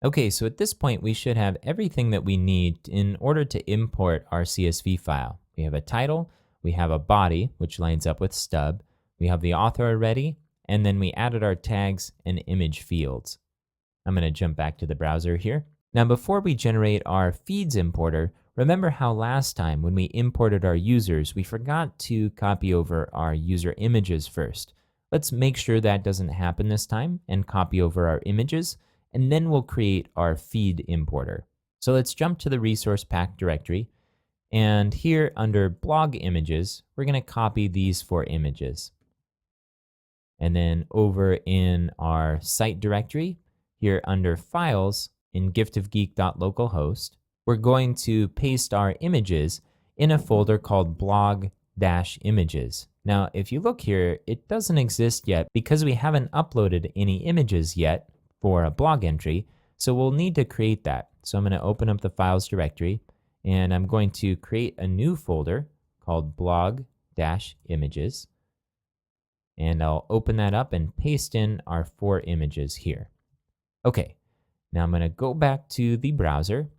Okay, so at this point, we should have everything that we need in order to import our CSV file. We have a title, we have a body, which lines up with stub, we have the author already, and then we added our tags and image fields. I'm going to jump back to the browser here. Now, before we generate our feeds importer, remember how last time when we imported our users, we forgot to copy over our user images first. Let's make sure that doesn't happen this time and copy over our images, and then we'll create our feed importer. So let's jump to the resource pack directory, and here under blog images, we're going to copy these 4 images. And then over in our site directory, here under files in giftofgeek.localhost, we're going to paste our images in a folder called blog-images. Now, if you look here, it doesn't exist yet because we haven't uploaded any images yet for a blog entry, so we'll need to create that. So I'm going to open up the files directory, and I'm going to create a new folder called blog-images. And I'll open that up and paste in our 4 images here. Okay, now I'm going to go back to the browser,